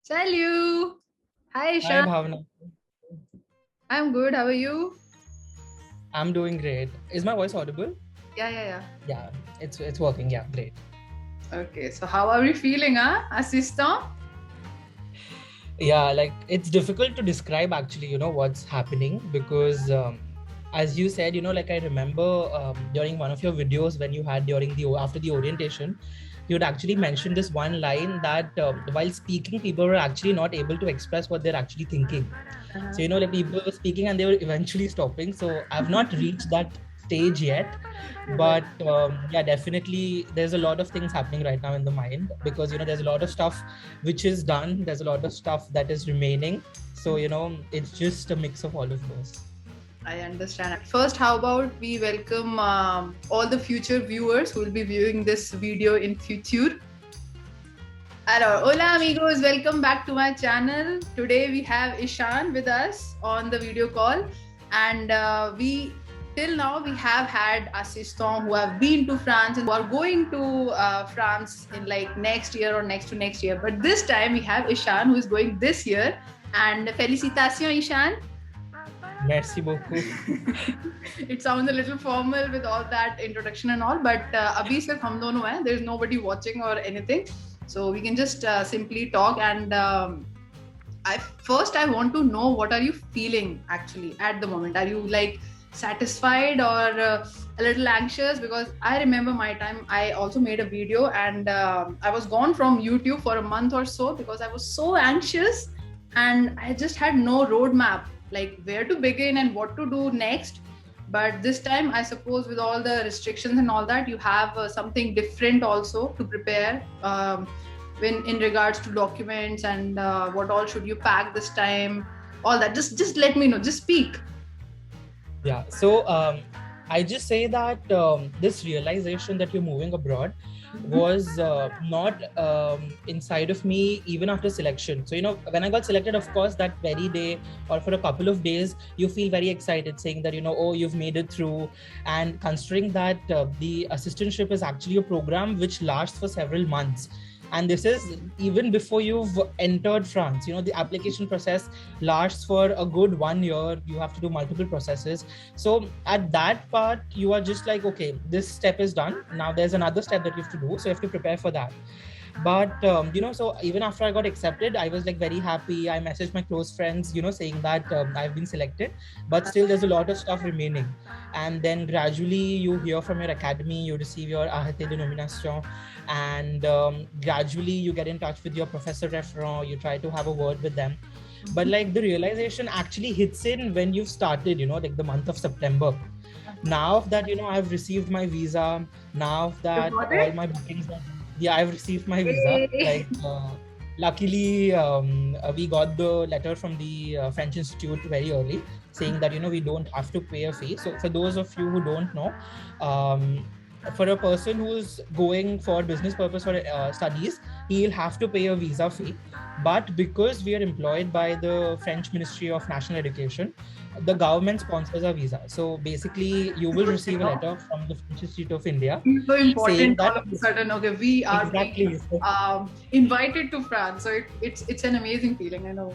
Salut! Hi, Hi Eshan. Bhavna, I'm good. How are you? I'm doing great. Is my voice audible? Yeah. Yeah, it's working. Yeah, great. Okay, so how are we feeling, assistant? Yeah, like it's difficult to describe actually, what's happening because as you said, like I remember during one of your videos when you had during the after the orientation, you'd actually mentioned this one line that while speaking, people were actually not able to express what they're actually thinking. So, like people were speaking and they were eventually stopping. So I've not reached that stage yet, but yeah, definitely there's a lot of things happening right now in the mind because, there's a lot of stuff which is done. There's a lot of stuff that is remaining. So, it's just a mix of all of those. I understand. First, how about we welcome all the future viewers who will be viewing this video in future. Hello, hola amigos, welcome back to my channel. Today we have Eshan with us on the video call, and till now we have had assistants who have been to France and who are going to France in like next year or next to next year. But this time we have Eshan who is going this year, and félicitations Eshan. Merci beaucoup. It sounds a little formal with all that introduction and all, but abhi sirf hum dono hai. There's nobody watching or anything, so we can just simply talk. And I want to know, what are you feeling actually at the moment? Are you like satisfied or a little anxious? Because I remember my time, I also made a video, and I was gone from YouTube for a month or so because I was so anxious and I just had no roadmap, like where to begin and what to do next. But this time, I suppose with all the restrictions and all that, you have something different also to prepare when in regards to documents and what all should you pack this time, all that. Just let me know, just speak. Yeah, so I just say that this realization that you're moving abroad was not inside of me even after selection. So, when I got selected, of course, that very day or for a couple of days, you feel very excited saying that, oh, you've made it through. And considering that the assistantship is actually a program which lasts for several months. And this is even before you've entered France. The application process lasts for a good 1 year. You have to do multiple processes. So at that part, you are just like, okay, this step is done. Now there's another step that you have to do. So you have to prepare for that. But so even after I got accepted, I was like very happy. I messaged my close friends, saying that I've been selected, but still there's a lot of stuff remaining. And then gradually you hear from your academy, you receive your arrêté de nomination, and gradually you get in touch with your professor referent. You try to have a word with them, but like the realization actually hits in when you've started, like the month of September. Now that I've received my visa, now that all my bookings are, yeah, I've received my visa. Like luckily we got the letter from the French Institute very early saying that we don't have to pay a fee. So for those of you who don't know, for a person who's going for business purpose or studies, he'll have to pay a visa fee. But because we are employed by the French Ministry of National Education, the government sponsors a visa. So basically, you will receive a letter from the French Institute of India. So important saying that all of a sudden. Okay, we are exactly being, invited to France. So it's an amazing feeling. I know.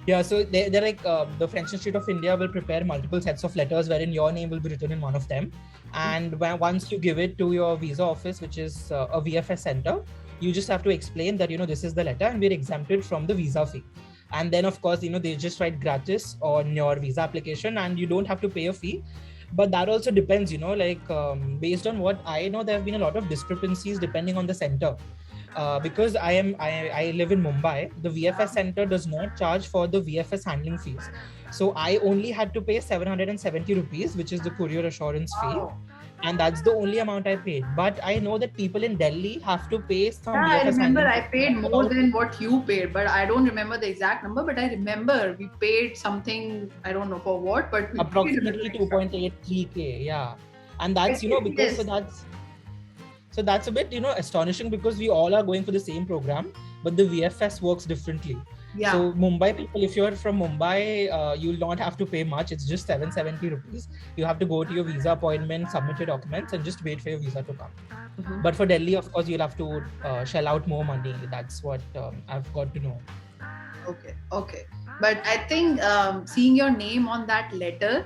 Yeah, so they're like the French Institute of India will prepare multiple sets of letters wherein your name will be written in one of them. And once you give it to your visa office, which is a VFS center, you just have to explain that, this is the letter and we're exempted from the visa fee. And then, of course, they just write gratis on your visa application and you don't have to pay a fee. But that also depends, like based on what I know, there have been a lot of discrepancies depending on the center. Because I live in Mumbai, the VFS center does not charge for the VFS handling fees. So I only had to pay 770 rupees, which is the courier assurance fee. And that's the only amount I paid. But I know that people in Delhi have to pay some VFS I remember handling I paid more than what you paid, but I don't remember the exact number. But I remember we paid something, I don't know for what, but we approximately 2.83k. Yeah. And that's, because so that's a bit, astonishing because we all are going for the same program, but the VFS works differently. Yeah. So Mumbai people, if you're from Mumbai, you'll not have to pay much. It's just 770 rupees. You have to go to your visa appointment, submit your documents, and just wait for your visa to come. But for Delhi, of course, you'll have to shell out more money. That's what I've got to know. Okay. But I think seeing your name on that letter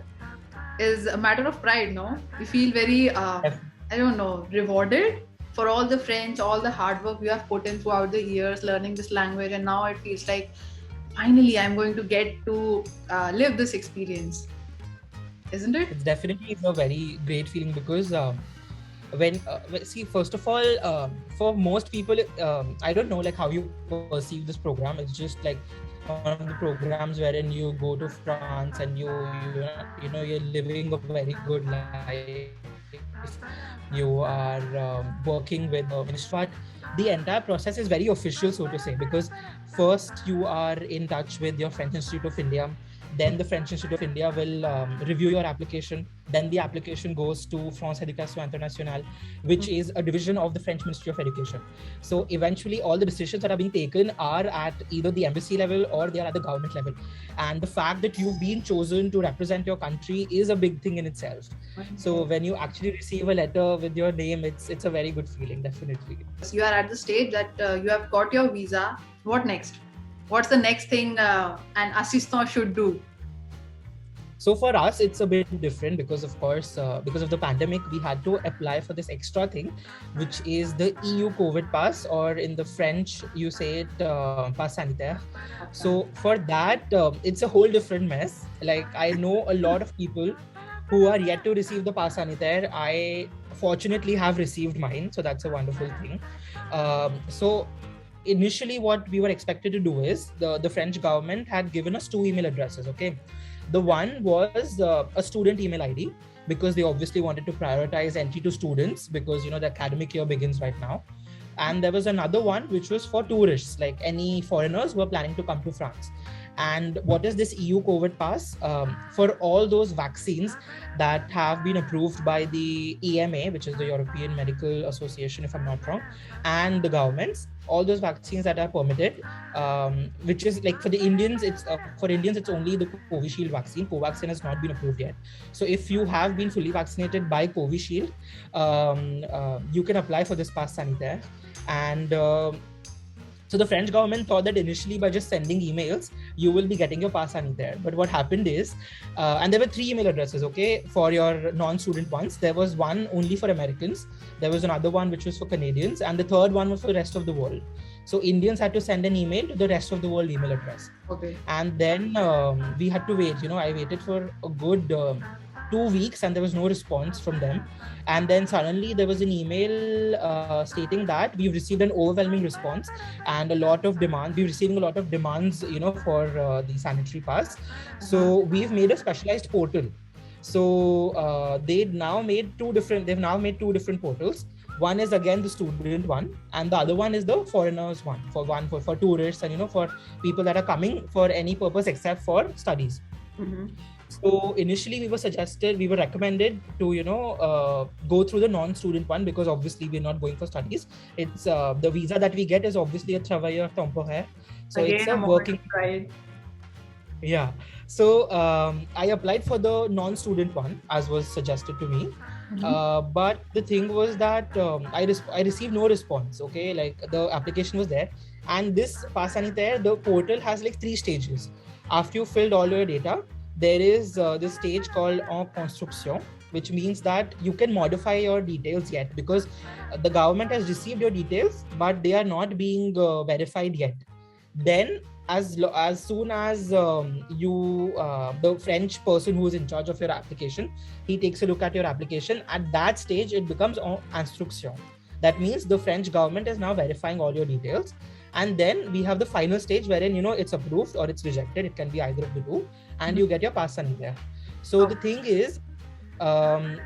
is a matter of pride, no? You feel very, I don't know, rewarded for all the French, all the hard work you have put in throughout the years learning this language, and now it feels like finally I'm going to get to live this experience, isn't it? It's definitely a very great feeling because see, first of all, for most people, I don't know like how you perceive this program. It's just like one of the programs wherein you go to France and you're living a very good life. You are working with the ministry, but the entire process is very official, so to say, because first you are in touch with your French Institute of India. Then the French Institute of India will review your application. Then the application goes to France Éducation Internationale, which is a division of the French Ministry of Education. So eventually all the decisions that are being taken are at either the embassy level or they are at the government level. And the fact that you've been chosen to represent your country is a big thing in itself. So when you actually receive a letter with your name, it's a very good feeling, definitely. So you are at the stage that you have got your visa. What next? What's the next thing an assistant should do? So for us, it's a bit different because, of course, because of the pandemic, we had to apply for this extra thing, which is the EU COVID pass, or in the French, you say it pass sanitaire. So for that, it's a whole different mess. Like, I know a lot of people who are yet to receive the pass sanitaire. I fortunately have received mine, so that's a wonderful thing. So initially what we were expected to do is the French government had given us 2 email addresses. Okay, the one was a student email ID, because they obviously wanted to prioritize entry to students, because the academic year begins right now. And there was another one which was for tourists, like any foreigners who are planning to come to France. And what is this EU COVID pass? For all those vaccines that have been approved by the EMA, which is the European Medical Association, if I'm not wrong, and the governments, all those vaccines that are permitted, which is like for the Indians, it's only the Covishield vaccine. Covaxin has not been approved yet. So if you have been fully vaccinated by Covishield, you can apply for this pass sanitaire. And so the French government thought that initially by just sending emails, you will be getting your pass sanitaire. But what happened is, and there were 3 email addresses, okay, for your non-student ones. There was one only for Americans. There was another one which was for Canadians. And the third one was for the rest of the world. So Indians had to send an email to the rest of the world email address. Okay. And then we had to wait. I waited for a good 2 weeks and there was no response from them. And then suddenly there was an email stating that we've received an overwhelming response and a lot of demands. We're receiving a lot of demands, for the sanitary pass. So we've made a specialized portal. So they've now made 2 different portals. One is again the student one, and the other one is the foreigners one, for tourists and for people that are coming for any purpose except for studies. Mm-hmm. So initially we were recommended to go through the non-student one, because obviously we're not going for studies. It's the visa that we get is obviously a travailleur temporaire, so again, it's a working. Right. Yeah. So I applied for the non-student one as was suggested to me. Mm-hmm. But the thing was that I received no response. Okay, like the application was there, and this pass sanitaire, the portal has like 3 stages. After you filled all your data, there is this stage called en construction, which means that you can modify your details yet, because the government has received your details, but they are not being verified yet. Then as soon as the French person who is in charge of your application, he takes a look at your application. At that stage, it becomes en instruction. That means the French government is now verifying all your details. And then we have the final stage wherein, it's approved or it's rejected. It can be either of the two, and you get your pass sanitaire. So the thing is,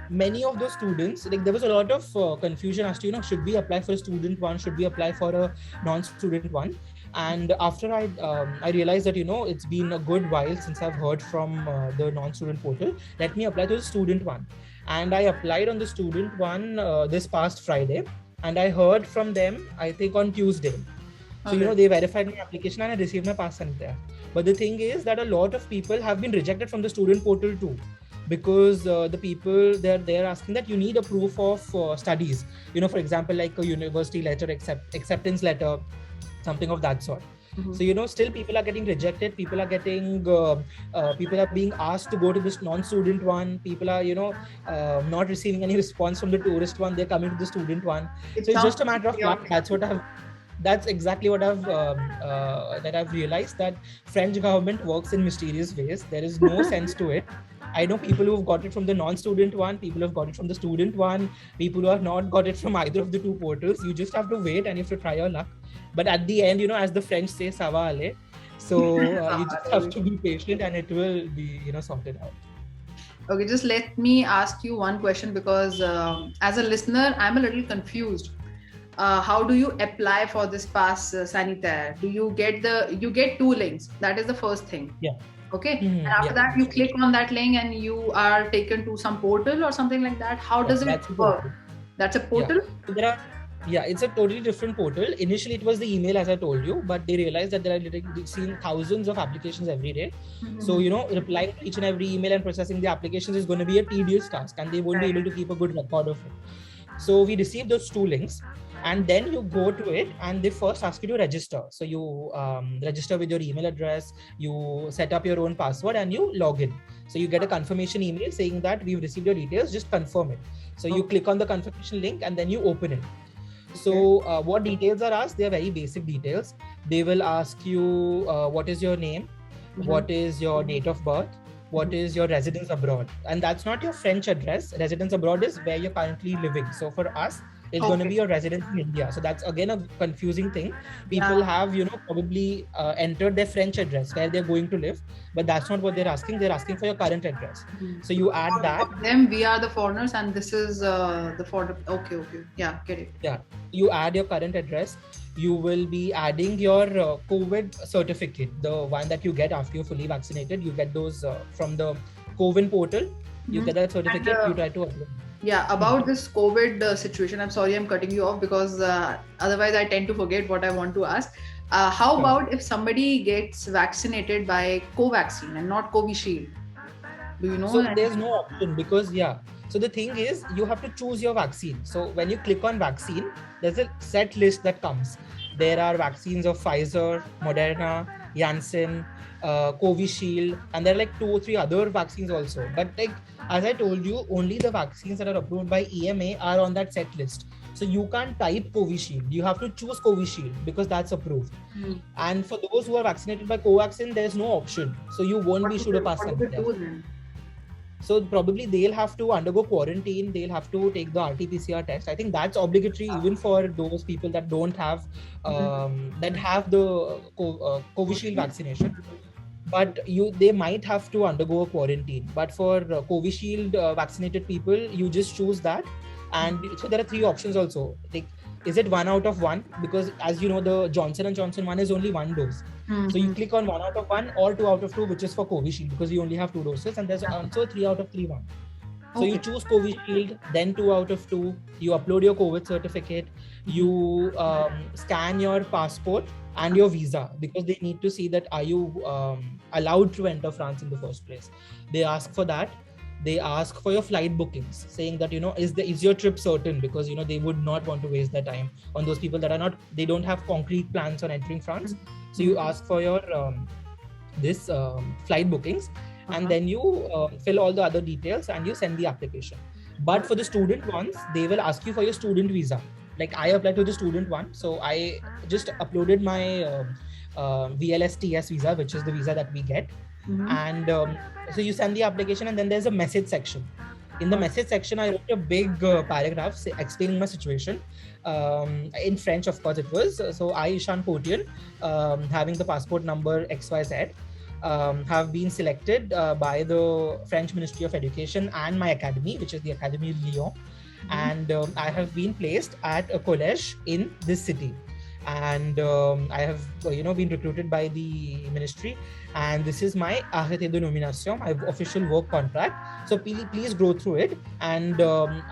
many of those students, like there was a lot of confusion as to, should we apply for a student one? Should we apply for a non-student one? And after I realized that, it's been a good while since I've heard from the non-student portal, let me apply to the student one. And I applied on the student one this past Friday, and I heard from them, I think on Tuesday. So, you know, they verified my application and I received my pass sanitaire. But the thing is that a lot of people have been rejected from the student portal too, because the people they're asking that you need a proof of studies, you know, for example, like a university letter, acceptance letter, something of that sort. So, you know, still people are getting rejected. People are getting, people are being asked to go to this non-student one. People are, you know, not receiving any response from the tourist one. They're coming to the student one. So it's just a matter of luck. That's exactly what I've realized, that French government works in mysterious ways. There is no sense to it. I know people who have got it from the non-student one, people who have got it from the student one, people who have not got it from either of the two portals. You just have to wait and you have to try your luck. But at the end, you know, as the French say, ça va aller. So you just have to be patient and it will be, you know, sorted out. Okay, just let me ask you one question, because as a listener, I'm a little confused. How do you apply for this pass sanitaire? Do you get you get 2 links? That is the first thing. Yeah. Okay. And after that, you click on that link and you are taken to some portal or something like that. How does it work? That's a portal? Yeah. It's a totally different portal. Initially, it was the email, as I told you, but they realized that they're seeing thousands of applications every day. So, you know, replying to each and every email and processing the applications is going to be a tedious task, and they won't be able to keep a good record of it. So we received those 2 links. And then you go to it and they first ask you to register. So you register with your email address, you set up your own password and you log in. So you get a confirmation email saying that we've received your details, just confirm it. So you click on the confirmation link and then you open it. So what details are asked? They are very basic details. They will ask you what is your name, what is your date of birth, what is your residence abroad. And that's not your French address. Residence abroad is where you're currently living. So for us, it's going to be your residence in India. So that's again a confusing thing. People have, you know, probably entered their French address where they're going to live, but that's not what they're asking. They're asking for your current address. So you add that. Them, we are the foreigners, and this is the foreigner. Okay. Yeah, get it. Yeah. You add your current address. You will be adding your COVID certificate, the one that you get after you're fully vaccinated. You get those from the COVID portal. You get that certificate. You try to upload. Yeah, about this COVID situation, I'm sorry I'm cutting you off, because otherwise I tend to forget what I want to ask. How about if somebody gets vaccinated by Covaxin and not Covishield? Do you know? So there's no option, because so the thing is, you have to choose your vaccine. So when you click on vaccine, there's a set list that comes. There are vaccines of Pfizer, Moderna, Janssen, Covishield, and there are like 2 or 3 other vaccines also. But like, as I told you, only the vaccines that are approved by EMA are on that set list. So you can't type Covishield. You have to choose Covishield because that's approved. And for those who are vaccinated by Covaxin, there's no option. So you won't be issued a pass. So probably they'll have to undergo quarantine. They'll have to take the RT-PCR test. I think that's obligatory even for those people that don't have, that have the Covishield vaccination. But they might have to undergo a quarantine. But for Covishield vaccinated people, you just choose that. And so there are 3 options also. Like, is it 1 out of 1? Because as you know, the Johnson & Johnson one is only 1 dose. So you click on 1 out of 1 or 2 out of 2, which is for Covishield, because you only have 2 doses. And there's also 3 out of 3 one. So you choose Covishield, then 2 out of 2. You upload your COVID certificate. You scan your passport and your visa, because they need to see that are you allowed to enter France in the first place. They ask for that. They ask for your flight bookings, saying that, you know, is your trip certain, because, you know, they would not want to waste their time on those people that they don't have concrete plans on entering France. So you ask for your flight bookings, and then you fill all the other details and you send the application. But for the student ones, they will ask you for your student visa. Like, I applied to the student one, so I just uploaded my VLSTS visa, which is the visa that we get. And so you send the application, and then there's a message section. In the message section, I wrote a big paragraph explaining my situation. In French, of course, it was. So I, Eshan Kotian, having the passport number XYZ, have been selected by the French Ministry of Education and my academy, which is the Academy of Lyon. And I have been placed at a college in this city. and I have been recruited by the ministry, and this is my arrêté de nomination, my official work contract. So please go through it, and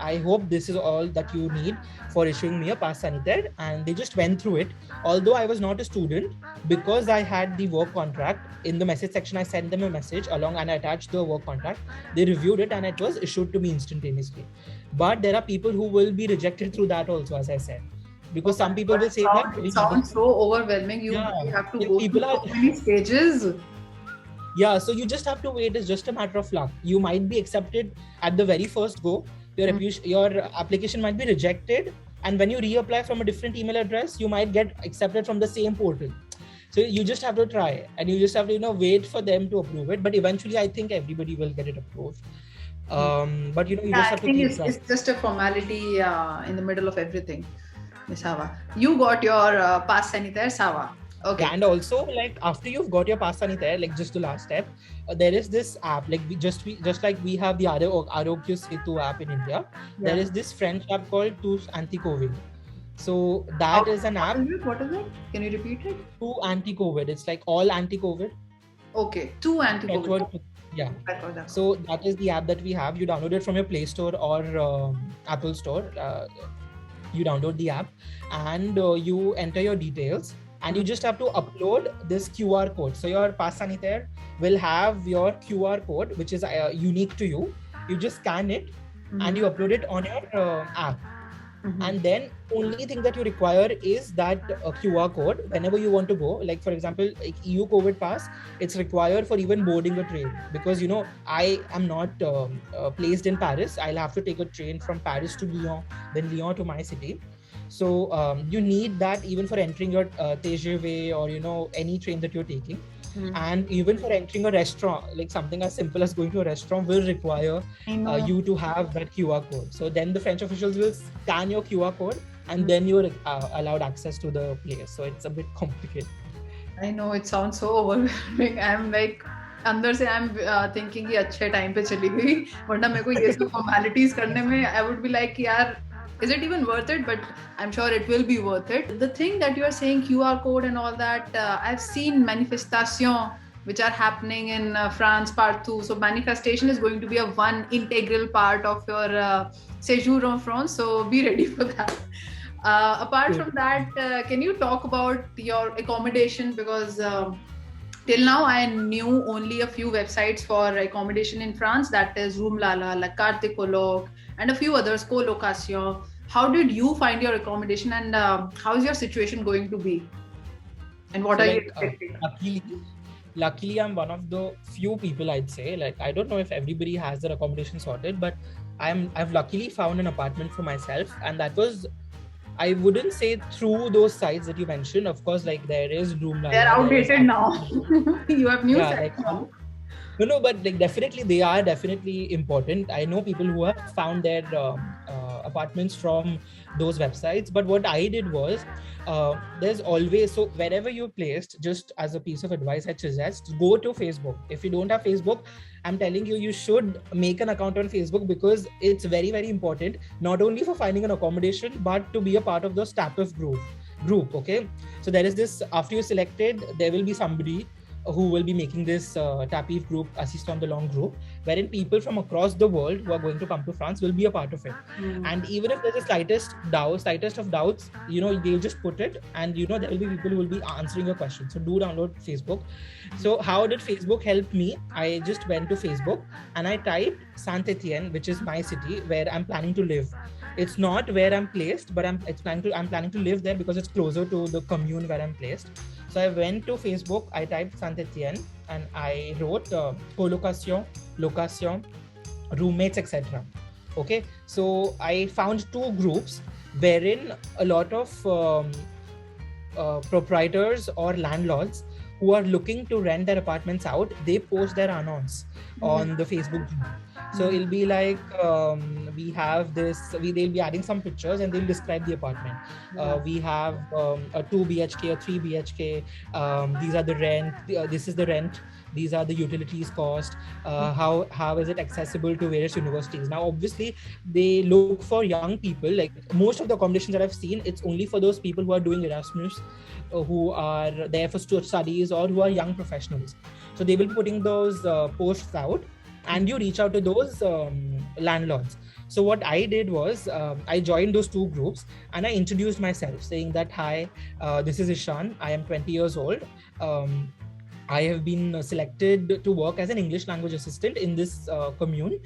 I hope this is all that you need for issuing me a pass sanitaire. And they just went through it. Although I was not a student, because I had the work contract, in the message section I sent them a message along and I attached the work contract. They reviewed it and it was issued to me instantaneously. But there are people who will be rejected through that also, as I said, because some people will say that it sounds so overwhelming. You have to go through so many stages. Yeah, so you just have to wait. It's just a matter of luck. You might be accepted at the very first go. Your application might be rejected, and when you reapply from a different email address, you might get accepted from the same portal. So you just have to try, and you just have to wait for them to approve it. But eventually, I think everybody will get it approved. But you just have to keep trying. It's just a formality in the middle of everything. Miss Hava, you got your pass sanitaire, Sava. Okay. Yeah, and also, like, after you've got your pass sanitaire, like, just the last step, there is this app, like just like we have the GGSIPU app in India. Yeah. There is this French app called Tuesday Anti-COVID. So that is an app. What is it? Can you repeat it? Tuesday Anti-COVID. It's like all anti-COVID. Okay, Tuesday Anti-COVID. Yeah. So that is the app that we have. You download it from your Play Store or Apple Store. You download the app and you enter your details, and you just have to upload this QR code. So your pass sanitaire will have your QR code, which is unique to you. You just scan it and you upload it on your app. And then only thing that you require is that QR code whenever you want to go. Like, for example, like EU COVID pass, it's required for even boarding a train, because I am not placed in Paris. I'll have to take a train from Paris to Lyon, then Lyon to my city. So you need that even for entering your TGV or any train that you're taking. And even for entering a restaurant, like something as simple as going to a restaurant will require you to have that QR code. So then the French officials will scan your QR code, and then you're allowed access to the place. So it's a bit complicated. I know, it sounds so overwhelming. I'm like, अंदर से I'm thinking कि अच्छे time पे चली गई, वरना मेरे को ये सब formalities करने में I would be like यार, is it even worth it? But I'm sure it will be worth it. The thing that you are saying, QR code and all that, I've seen manifestations which are happening in France partout. So manifestation is going to be a one integral part of your séjour en France. So be ready for that. Apart from that, can you talk about your accommodation? Because till now I knew only a few websites for accommodation in France. That is Room Lala, La Carte de Coloc, and a few others, Colocation. How did you find your accommodation, and how is your situation going to be? And what are you expecting? Luckily, I'm one of the few people, I'd say. Like, I don't know if everybody has their accommodation sorted, but I've luckily found an apartment for myself, and that was, I wouldn't say through those sites that you mentioned. Of course, like there is Room Lala. They're outdated now. You have new sites now. No, but like definitely they are definitely important. I know people who have found their apartments from those websites. But what I did was, there's always, so wherever you're placed, just as a piece of advice, I suggest go to Facebook. If you don't have Facebook, I'm telling you, you should make an account on Facebook, because it's very, very important, not only for finding an accommodation, but to be a part of the TAPIF group. Okay. So there is this, after you're selected, there will be somebody who will be making this TAPIF group, Assistant in Toulon group, wherein people from across the world who are going to come to France will be a part of it. And even if there's a slightest of doubts, they'll just put it, and there will be people who will be answering your questions. So do download Facebook. So how did Facebook help me? I just went to Facebook and I typed Saint-Étienne, which is my city where I'm planning to live. It's not where I'm placed, but I'm planning to live there because it's closer to the commune where I'm placed. So I went to Facebook, I typed Saint-Étienne, and I wrote colocation, location, roommates, etc. Okay, so I found two groups wherein a lot of proprietors or landlords who are looking to rent their apartments out, they post their announce on the Facebook group. So it'll be like, we have this, they'll be adding some pictures and they'll describe the apartment. We have a 2 BHK, a 3 BHK. These are the rent. This is the rent. these are the utilities cost, how is it accessible to various universities. Now obviously they look for young people. Like most of the accommodations that I've seen, it's only for those people who are doing Erasmus, who are there for studies, or who are young professionals. So they will be putting those posts out, and you reach out to those landlords. So what I did was I joined those two groups, and I introduced myself saying that, hi, this is Eshan. I am 20 years old. I have been selected to work as an English language assistant in this commune,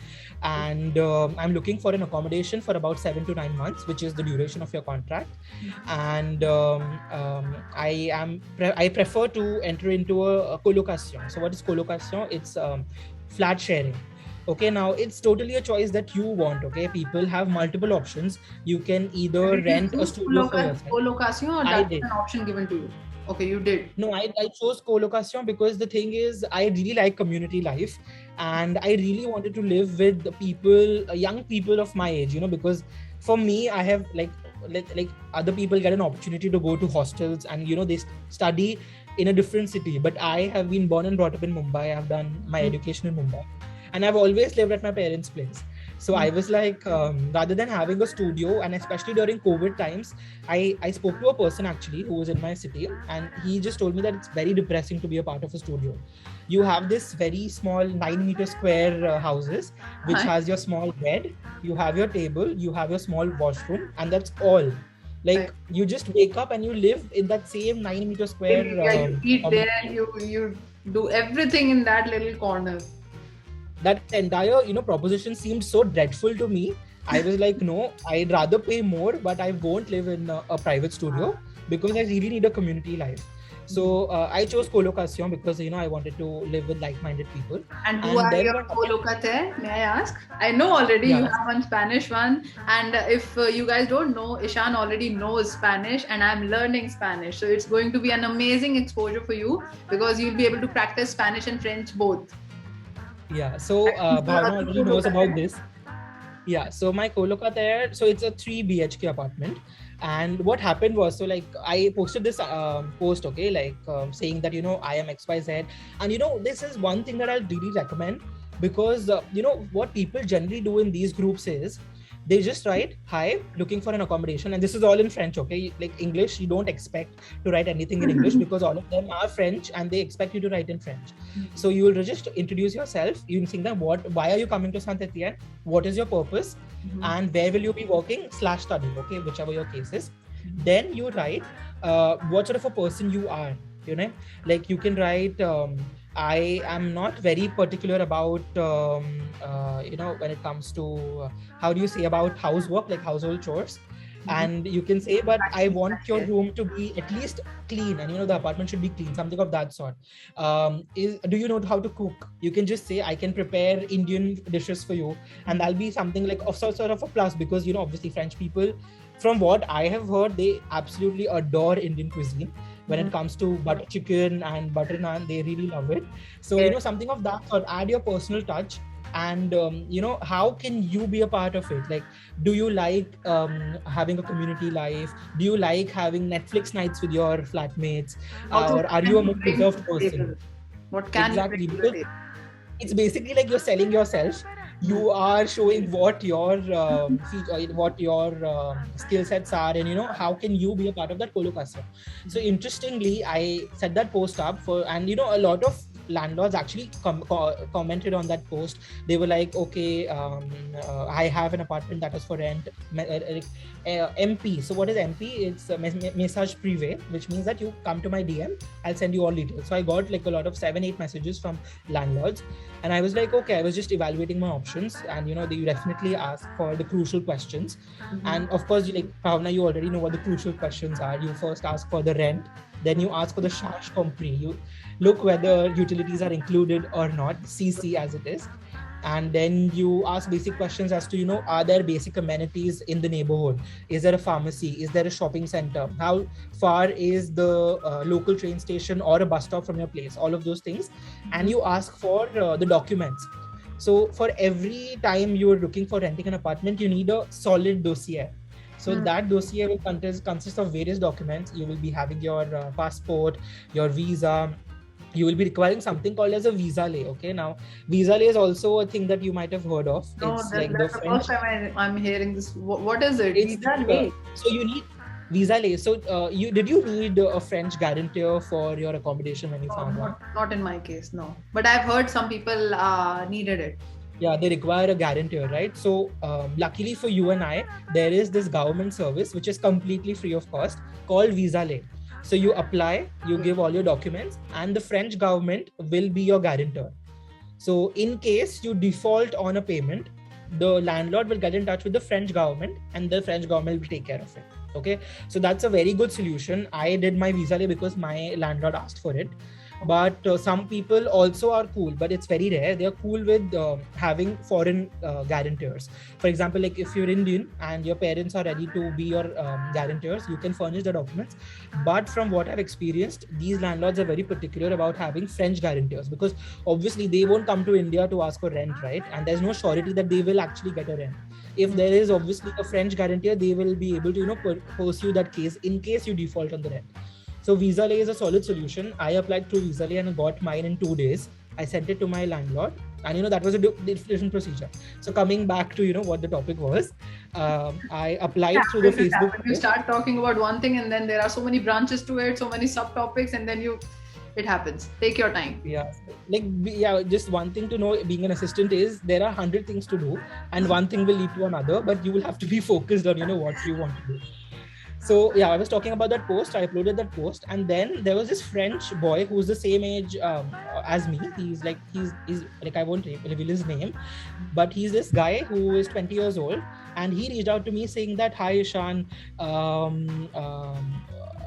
and I'm looking for an accommodation for about 7 to 9 months, which is the duration of your contract. And I prefer to enter into a colocation. So what is colocation? It's flat sharing. Okay, now it's totally a choice that you want. Okay, people have multiple options. You can either rent a studio for yourself. Colocation, or that's an option given to you? Okay, you did. No, I chose colocation because the thing is, I really like community life, and I really wanted to live with the people, young people of my age, you know, because for me, I have like other people get an opportunity to go to hostels, and you know, they study in a different city. But I have been born and brought up in Mumbai. I've done my education in Mumbai, and I've always lived at my parents' place. So I was like, rather than having a studio, and especially during COVID times, I spoke to a person actually who was in my city, and he just told me that it's very depressing to be a part of a studio. You have this very small 9-meter square houses, which has your small bed, you have your table, you have your small washroom, and that's all. Like you just wake up and you live in that same 9-meter square. You eat there, you do everything in that little corner. That entire, you know, proposition seemed so dreadful to me. I was like, no, I'd rather pay more, but I won't live in a private studio because I really need a community life. So I chose colocation because, you know, I wanted to live with like-minded people. And who are your colocataires, may I ask? I know already you have one Spanish one. And if you guys don't know, Eshan already knows Spanish, and I'm learning Spanish. So it's going to be an amazing exposure for you because you'll be able to practice Spanish and French both. Yeah, so Bhavna already knows about this. Yeah, so my colocataire, so it's a 3 BHK apartment. And what happened was, so like I posted this post, okay, like saying that, you know, I am XYZ. And, you know, this is one thing that I'll really recommend because, you know, what people generally do in these groups is, they just write, hi, looking for an accommodation. And this is all in French, okay? Like English, you don't expect to write anything in English because all of them are French and they expect you to write in French. So you will just introduce yourself. You will think that why are you coming to Saint Etienne? What is your purpose? And where will you be working / study, okay? Whichever your case is. Then you write what sort of a person you are, you know? Like you can write, I am not very particular about, you know, when it comes to, how do you say about housework, like household chores. And you can say, but I want your room to be at least clean, and you know, the apartment should be clean, something of that sort. Do you know how to cook? You can just say, I can prepare Indian dishes for you, and that'll be something like of sort of a plus because, you know, obviously French people, from what I have heard, they absolutely adore Indian cuisine. When it comes to butter chicken and butter naan, they really love it. So, you know, something of that sort, add your personal touch. And, you know, how can you be a part of it? Like, do you like having a community life? Do you like having Netflix nights with your flatmates? Or are you a more reserved person? What can exactly, because it's basically like you're selling yourself. You are showing what your skill sets are, and you know, how can you be a part of that colocation. So interestingly, I set that post up and you know, a lot of landlords actually commented on that post. They were like, okay, I have an apartment that is for rent. MP. So what is MP? It's a message privé, which means that you come to my DM, I'll send you all details. So I got like a lot of 7-8 messages from landlords, and I was like, okay, I was just evaluating my options, and you know, they definitely ask for the crucial questions. And of course, like Bhavna, you already know what the crucial questions are. You first ask for the rent, then you ask for the charge compris. You look whether utilities are included or not, CC as it is. And then you ask basic questions as to, you know, are there basic amenities in the neighborhood? Is there a pharmacy? Is there a shopping center? How far is the local train station or a bus stop from your place? All of those things. And you ask for the documents. So for every time you're looking for renting an apartment, you need a solid dossier. So that dossier will consist of various documents. You will be having your passport, your visa, you will be requiring something called as a visa lay. Okay, now visa lay is also a thing that you might have heard of. No, It's that, like the that's the first French. time I'm hearing this. What is it? It's Visa like, late? so you need visa lay. So you need a French guarantor for your accommodation when you No, found one? not in my case, no. But I've heard some people needed it. Yeah, they require a guarantor, right? So luckily for you and I, there is this government service which is completely free of cost called visa lay. So you apply, you give all your documents, and the French government will be your guarantor. So in case you default on a payment, the landlord will get in touch with the French government, and the French government will take care of it. Okay, so that's a very good solution. I did my visa lay because my landlord asked for it. But some people also are cool, but it's very rare. They're cool with having foreign guarantors. For example, like if you're Indian and your parents are ready to be your guarantors, you can furnish the documents. But from what I've experienced, these landlords are very particular about having French guarantors, because obviously they won't come to India to ask for rent, right? And there's no surety that they will actually get a rent. If there is obviously a French guarantor, they will be able to pursue that case in case you default on the rent. So visa lay is a solid solution. I applied through visa lay and I got mine in 2 days. I sent it to my landlord, and that was a different procedure. So coming back to what the topic was, I applied through the Facebook. You start talking about one thing and then there are so many branches to it, so many subtopics, and then it happens. Take your time. Yeah, just one thing to know, being an assistant is there are 100 things to do, and one thing will lead to another, but you will have to be focused on what you want to do. So yeah, I was talking about that post. I uploaded that post, and then there was this French boy who's the same age as me. He's like I won't reveal his name, but he's this guy who is 20 years old, and he reached out to me saying that, "Hi Eshan,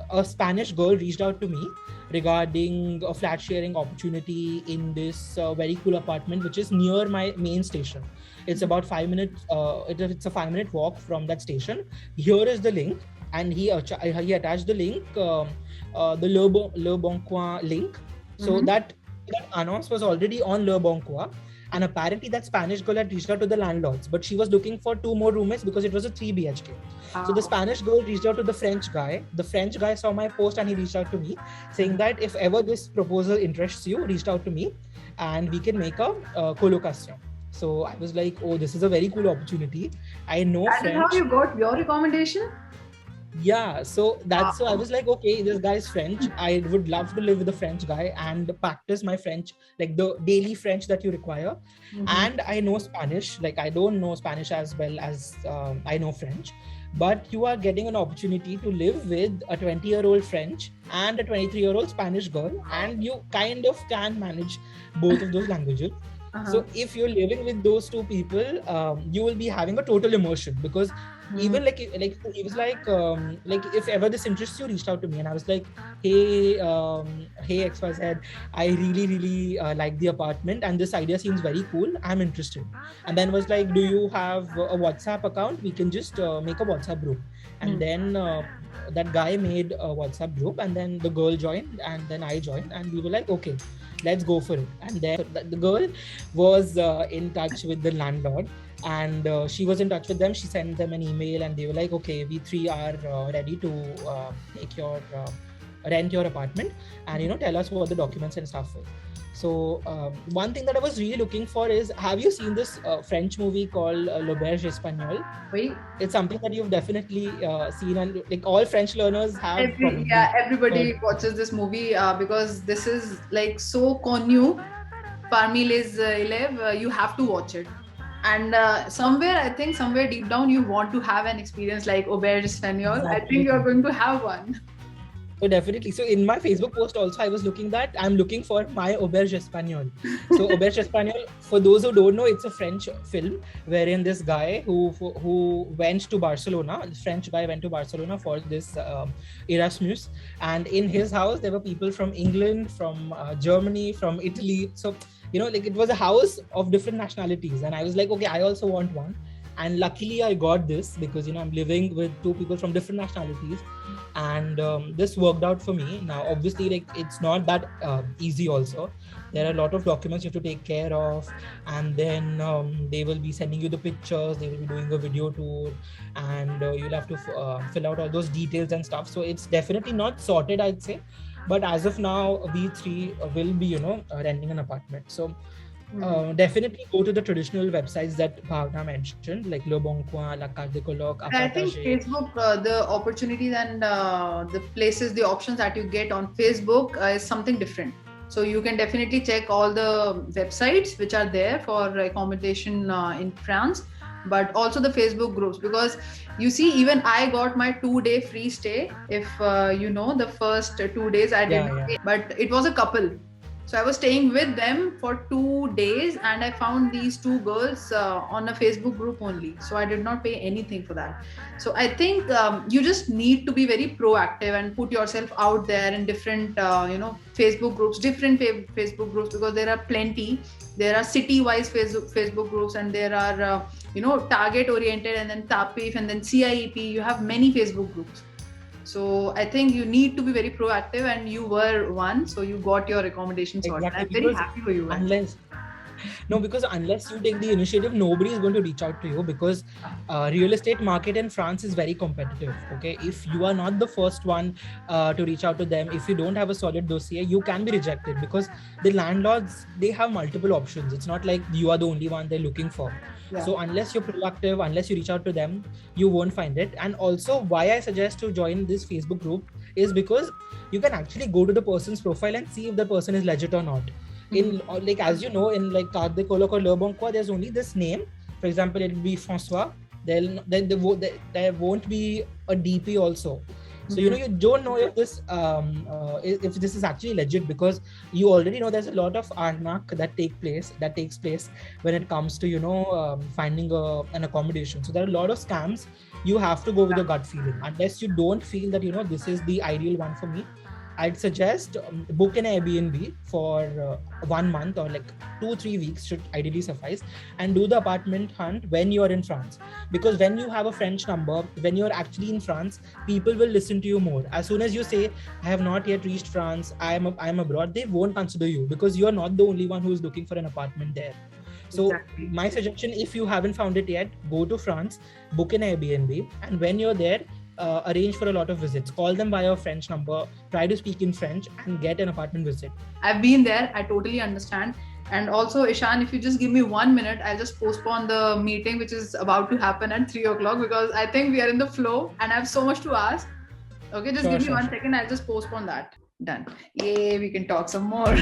a Spanish girl reached out to me regarding a flat sharing opportunity in this very cool apartment which is near my main station. It's about 5 minutes. It's a 5-minute walk from that station. Here is the link." And he attached the link, the Le Bon Coin link. So that annonce was already on Le Bon Coin. And apparently that Spanish girl had reached out to the landlords, but she was looking for 2 more roommates because it was a 3 BHK. So the Spanish girl reached out to the French guy. The French guy saw my post and he reached out to me saying that if ever this proposal interests you, reached out to me and we can make a colocation. So I was like, oh, this is a very cool opportunity. I know French. That is how you got your recommendation? Yeah, so that's so I was like, okay, this guy is French. I would love to live with a French guy and practice my French, like the daily French that you require. And I know Spanish. Like I don't know Spanish as well as I know French, but you are getting an opportunity to live with a 20-year-old French and a 23-year-old Spanish girl, and you kind of can manage both of those languages. So if you're living with those two people, you will be having a total immersion, because even like he was like if ever this interests you, reached out to me. And I was like, hey XYZ, I really like the apartment and this idea seems very cool, I'm interested. And then was like, do you have a WhatsApp account? We can just make a WhatsApp group. And then that guy made a WhatsApp group, and then the girl joined, and then I joined, and we were like, okay, let's go for it. And then the girl was in touch with the landlord, and she was in touch with them. She sent them an email, and they were like, okay, we 3 are ready to rent your apartment, and tell us what the documents and stuff is. So one thing that I was really looking for is, have you seen this French movie called L'Auberge Espagnole? Oui. It's something that you've definitely seen, and like all French learners have. Everybody watches this movie because this is like so connu parmi les élèves. You have to watch it. And somewhere deep down you want to have an experience like Auberge Espagnole. Exactly. I think you're going to have one. So definitely. So in my Facebook post also, I was looking for my Auberge Espagnole. So Auberge Espagnole, for those who don't know, it's a French film wherein this guy who went to Barcelona, this French guy went to Barcelona for this Erasmus, and in his house there were people from England, from Germany, from Italy. So like it was a house of different nationalities, and I was like, okay, I also want one. And luckily I got this because I'm living with 2 people from different nationalities, and this worked out for me. Now obviously, like, it's not that easy also. There are a lot of documents you have to take care of, and then they will be sending you the pictures, they will be doing a video tour, and you'll have to fill out all those details and stuff. So it's definitely not sorted, I'd say, But as of now, we three will be, renting an apartment. So definitely go to the traditional websites that Bhavna mentioned, like Le Bon Coin, La Carte de Coloc, I think Apartage. Facebook, the opportunities and the places, the options that you get on Facebook is something different. So you can definitely check all the websites which are there for accommodation in France, but also the Facebook groups, because you see, even I got my 2-day free stay. If the first 2 days I did not pay, but it was a couple. So I was staying with them for 2 days, and I found these two girls on a Facebook group only. So I did not pay anything for that. So I think you just need to be very proactive and put yourself out there in different, Facebook groups, different Facebook groups, because there are plenty. There are city-wise Facebook groups, and there are, target-oriented, and then TAPIF, and then CIEP. You have many Facebook groups. So I think you need to be very proactive, and you were one, so you got your accommodation sorted. Exactly, I'm very happy for you. Because unless you take the initiative, nobody is going to reach out to you, because real estate market in France is very competitive. Okay, if you are not the first one to reach out to them, if you don't have a solid dossier, you can be rejected, because the landlords, they have multiple options. It's not like you are the only one they're looking for. Yeah. So unless you're proactive, unless you reach out to them, you won't find it. And also, why I suggest to join this Facebook group is because you can actually go to the person's profile and see if the person is legit or not. In like, as you know, in like Carte de Coloc or Le Bon Coin, there's only this name. For example, it will be François. There won't be a DP also. So you don't know if this is actually legit, because you already know there's a lot of arnaque that takes place when it comes to finding an accommodation. So there are a lot of scams. You have to go with your gut feeling. Unless you don't feel that this is the ideal one for me, I'd suggest book an Airbnb for 1 month, or like 2-3 weeks should ideally suffice, and do the apartment hunt when you're in France. Because when you have a French number, when you're actually in France, people will listen to you more. As soon as you say, I have not yet reached France, I am abroad, they won't consider you, because you're not the only one who is looking for an apartment there. So exactly. My suggestion, if you haven't found it yet, go to France, book an Airbnb, and when you're there, arrange for a lot of visits. Call them by your French number, try to speak in French, and get an apartment visit. I've been there, I totally understand. And also, Eshan, if you just give me 1 minute, I'll just postpone the meeting which is about to happen at 3 o'clock, because I think we are in the flow and I have so much to ask. Okay, just give me 1 second, I'll just postpone that. Done. Yay, we can talk some more.